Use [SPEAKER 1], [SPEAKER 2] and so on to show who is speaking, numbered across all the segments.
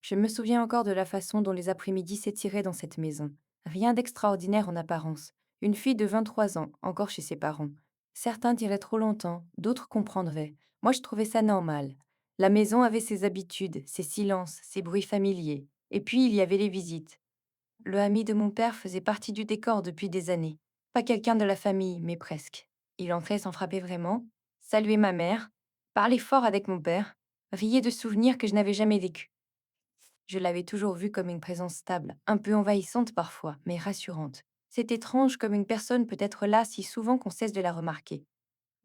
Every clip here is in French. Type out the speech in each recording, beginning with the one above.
[SPEAKER 1] Je me souviens encore de la façon dont les après-midi s'étiraient dans cette maison. Rien d'extraordinaire en apparence. Une fille de 23 ans, encore chez ses parents. Certains diraient trop longtemps, d'autres comprendraient. Moi, je trouvais ça normal. La maison avait ses habitudes, ses silences, ses bruits familiers. Et puis, il y avait les visites. Le ami de mon père faisait partie du décor depuis des années. Pas quelqu'un de la famille, mais presque. Il entrait sans frapper vraiment, saluait ma mère, parlait fort avec mon père, riait de souvenirs que je n'avais jamais vécus. Je l'avais toujours vue comme une présence stable, un peu envahissante parfois, mais rassurante. C'est étrange comme une personne peut être là si souvent qu'on cesse de la remarquer.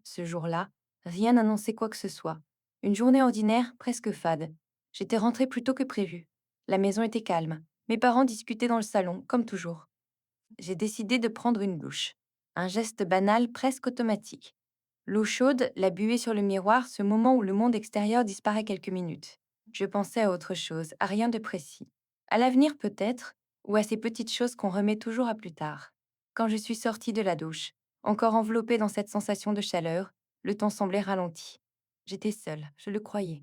[SPEAKER 1] Ce jour-là, rien n'annonçait quoi que ce soit. Une journée ordinaire, presque fade. J'étais rentrée plus tôt que prévu. La maison était calme. Mes parents discutaient dans le salon, comme toujours. J'ai décidé de prendre une douche. Un geste banal, presque automatique. L'eau chaude, la buée sur le miroir, ce moment où le monde extérieur disparaît quelques minutes. Je pensais à autre chose, à rien de précis. À l'avenir peut-être, ou à ces petites choses qu'on remet toujours à plus tard. Quand je suis sortie de la douche, encore enveloppée dans cette sensation de chaleur, le temps semblait ralenti. J'étais seule, je le croyais.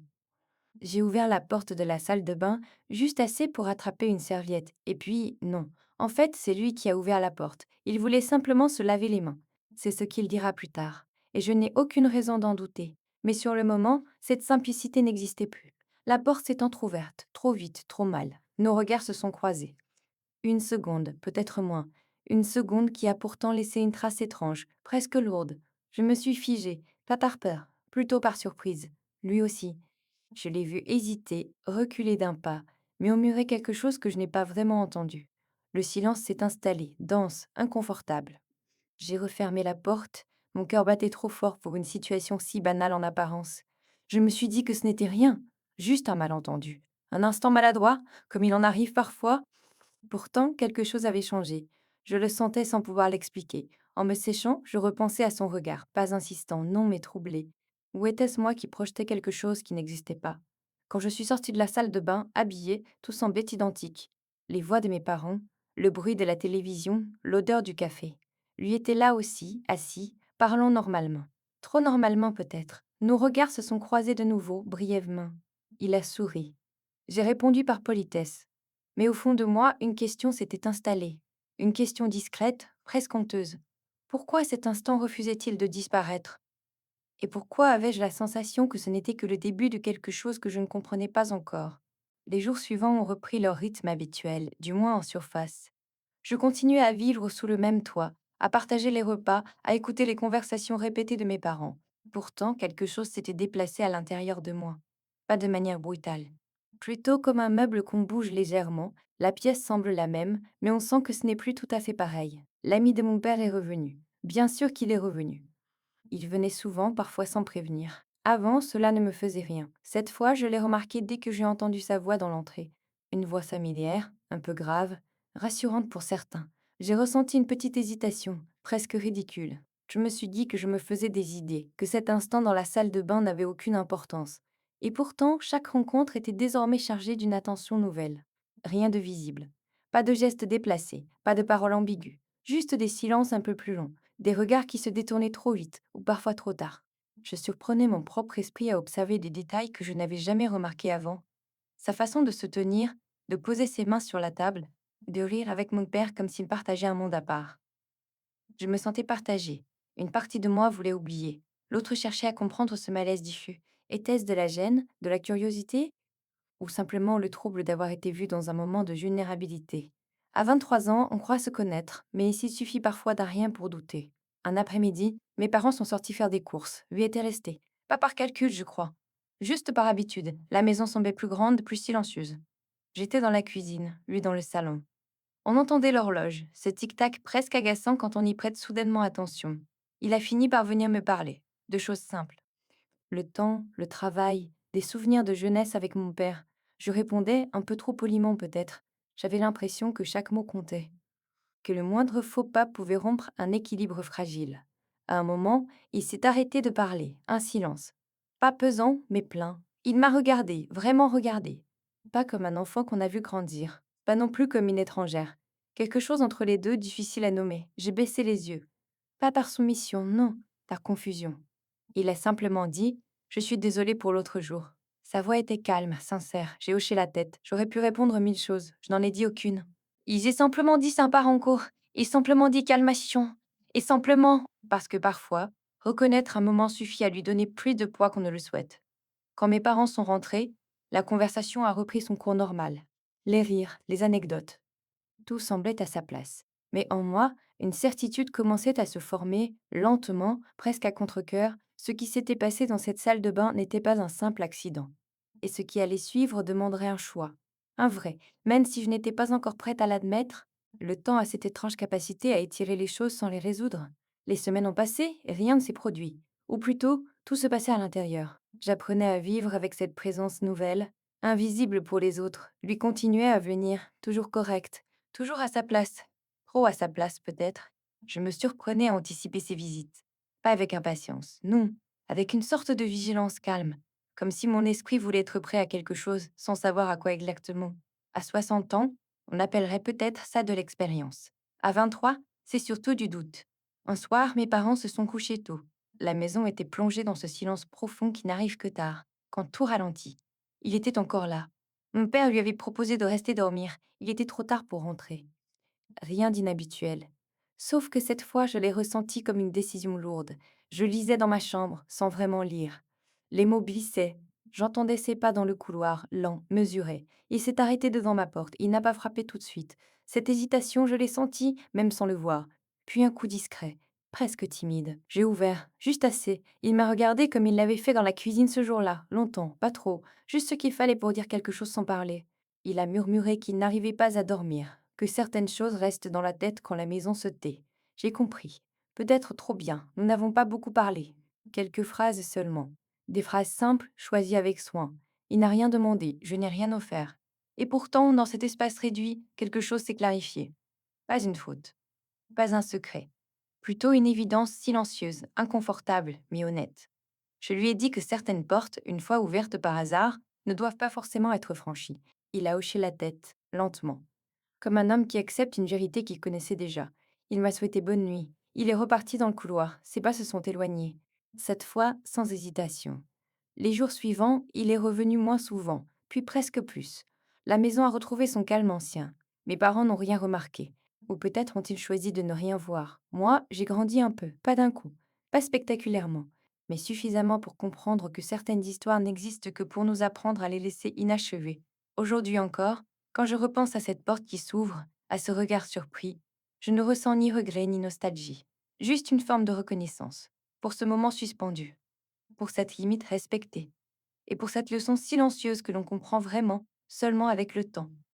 [SPEAKER 1] J'ai ouvert la porte de la salle de bain juste assez pour attraper une serviette. Et puis, non. En fait, c'est lui qui a ouvert la porte. Il voulait simplement se laver les mains. C'est ce qu'il dira plus tard. Et je n'ai aucune raison d'en douter. Mais sur le moment, cette simplicité n'existait plus. La porte s'est entr'ouverte, trop vite, trop mal. Nos regards se sont croisés. Une seconde, peut-être moins. Une seconde qui a pourtant laissé une trace étrange, presque lourde. Je me suis figée, pas par peur, plutôt par surprise. Lui aussi. Je l'ai vu hésiter, reculer d'un pas, murmurer quelque chose que je n'ai pas vraiment entendu. Le silence s'est installé, dense, inconfortable. J'ai refermé la porte, mon cœur battait trop fort pour une situation si banale en apparence. Je me suis dit que ce n'était rien, juste un malentendu. Un instant maladroit, comme il en arrive parfois. Pourtant, quelque chose avait changé. Je le sentais sans pouvoir l'expliquer. En me séchant, je repensais à son regard, pas insistant, non mais troublé. Ou était-ce moi qui projetais quelque chose qui n'existait pas? Quand je suis sortie de la salle de bain, habillée, tout semblait identique. Les voix de mes parents, le bruit de la télévision, l'odeur du café. Lui était là aussi, assis, parlant normalement. Trop normalement peut-être. Nos regards se sont croisés de nouveau, brièvement. Il a souri. J'ai répondu par politesse. Mais au fond de moi, une question s'était installée. Une question discrète, presque honteuse. Pourquoi à cet instant refusait-il de disparaître? Et pourquoi avais-je la sensation que ce n'était que le début de quelque chose que je ne comprenais pas encore? Les jours suivants ont repris leur rythme habituel, du moins en surface. Je continuais à vivre sous le même toit, à partager les repas, à écouter les conversations répétées de mes parents. Pourtant, quelque chose s'était déplacé à l'intérieur de moi. Pas de manière brutale. Plutôt comme un meuble qu'on bouge légèrement, la pièce semble la même, mais on sent que ce n'est plus tout à fait pareil. L'ami de mon père est revenu. Bien sûr qu'il est revenu. Il venait souvent, parfois sans prévenir. Avant, cela ne me faisait rien. Cette fois, je l'ai remarqué dès que j'ai entendu sa voix dans l'entrée. Une voix familière, un peu grave, rassurante pour certains. J'ai ressenti une petite hésitation, presque ridicule. Je me suis dit que je me faisais des idées, que cet instant dans la salle de bain n'avait aucune importance. Et pourtant, chaque rencontre était désormais chargée d'une attention nouvelle. Rien de visible. Pas de gestes déplacés, pas de paroles ambiguës. Juste des silences un peu plus longs, des regards qui se détournaient trop vite ou parfois trop tard. Je surprenais mon propre esprit à observer des détails que je n'avais jamais remarqués avant. Sa façon de se tenir, de poser ses mains sur la table, de rire avec mon père comme s'il partageait un monde à part. Je me sentais partagée. Une partie de moi voulait oublier. L'autre cherchait à comprendre ce malaise diffus. Était-ce de la gêne, de la curiosité, ou simplement le trouble d'avoir été vue dans un moment de vulnérabilité? À 23 ans, on croit se connaître, mais il suffit parfois d'un rien pour douter. Un après-midi, mes parents sont sortis faire des courses. Lui était resté. Pas par calcul, je crois. Juste par habitude. La maison semblait plus grande, plus silencieuse. J'étais dans la cuisine, lui dans le salon. On entendait l'horloge, ce tic-tac presque agaçant quand on y prête soudainement attention. Il a fini par venir me parler, de choses simples. Le temps, le travail, des souvenirs de jeunesse avec mon père. Je répondais, un peu trop poliment peut-être. J'avais l'impression que chaque mot comptait, que le moindre faux pas pouvait rompre un équilibre fragile. À un moment, il s'est arrêté de parler, un silence. Pas pesant, mais plein. Il m'a regardé, vraiment regardé. Pas comme un enfant qu'on a vu grandir, pas non plus comme une étrangère. Quelque chose entre les deux, difficile à nommer. J'ai baissé les yeux. Pas par soumission, non, par confusion. Il a simplement dit: « Je suis désolée pour l'autre jour. » Sa voix était calme, sincère. J'ai hoché la tête. J'aurais pu répondre mille choses. Je n'en ai dit aucune. Ils aient simplement dit sympa en cours. Ils simplement dit calmation. Et simplement, parce que parfois, reconnaître un moment suffit à lui donner plus de poids qu'on ne le souhaite. Quand mes parents sont rentrés, la conversation a repris son cours normal. Les rires, les anecdotes, tout semblait à sa place. Mais en moi, une certitude commençait à se former, lentement, presque à contre-cœur. Ce qui s'était passé dans cette salle de bain n'était pas un simple accident. Et ce qui allait suivre demanderait un choix. Un vrai, même si je n'étais pas encore prête à l'admettre. Le temps a cette étrange capacité à étirer les choses sans les résoudre. Les semaines ont passé et rien ne s'est produit. Ou plutôt, tout se passait à l'intérieur. J'apprenais à vivre avec cette présence nouvelle, invisible pour les autres, lui continuait à venir, toujours correcte, toujours à sa place. Trop à sa place, peut-être. Je me surprenais à anticiper ses visites. Pas avec impatience, non, avec une sorte de vigilance calme, comme si mon esprit voulait être prêt à quelque chose, sans savoir à quoi exactement. À 60 ans, on appellerait peut-être ça de l'expérience. À 23, c'est surtout du doute. Un soir, mes parents se sont couchés tôt. La maison était plongée dans ce silence profond qui n'arrive que tard, quand tout ralentit. Il était encore là. Mon père lui avait proposé de rester dormir. Il était trop tard pour rentrer. Rien d'inhabituel. Sauf que cette fois, je l'ai ressenti comme une décision lourde. Je lisais dans ma chambre, sans vraiment lire. Les mots glissaient. J'entendais ses pas dans le couloir, lent, mesuré. Il s'est arrêté devant ma porte. Il n'a pas frappé tout de suite. Cette hésitation, je l'ai sentie, même sans le voir. Puis un coup discret, presque timide. J'ai ouvert, juste assez. Il m'a regardé comme il l'avait fait dans la cuisine ce jour-là, longtemps, pas trop, juste ce qu'il fallait pour dire quelque chose sans parler. Il a murmuré qu'il n'arrivait pas à dormir, que certaines choses restent dans la tête quand la maison se tait. J'ai compris. Peut-être trop bien, nous n'avons pas beaucoup parlé. Quelques phrases seulement. Des phrases simples, choisies avec soin. Il n'a rien demandé, je n'ai rien offert. Et pourtant, dans cet espace réduit, quelque chose s'est clarifié. Pas une faute, pas un secret. Plutôt une évidence silencieuse, inconfortable, mais honnête. Je lui ai dit que certaines portes, une fois ouvertes par hasard, ne doivent pas forcément être franchies. Il a hoché la tête, lentement, comme un homme qui accepte une vérité qu'il connaissait déjà. Il m'a souhaité bonne nuit. Il est reparti dans le couloir. Ses pas se sont éloignés. Cette fois, sans hésitation. Les jours suivants, il est revenu moins souvent, puis presque plus. La maison a retrouvé son calme ancien. Mes parents n'ont rien remarqué. Ou peut-être ont-ils choisi de ne rien voir. Moi, j'ai grandi un peu, pas d'un coup, pas spectaculairement, mais suffisamment pour comprendre que certaines histoires n'existent que pour nous apprendre à les laisser inachevées. Aujourd'hui encore, quand je repense à cette porte qui s'ouvre, à ce regard surpris, je ne ressens ni regret ni nostalgie. Juste une forme de reconnaissance pour ce moment suspendu, pour cette limite respectée, et pour cette leçon silencieuse que l'on comprend vraiment seulement avec le temps.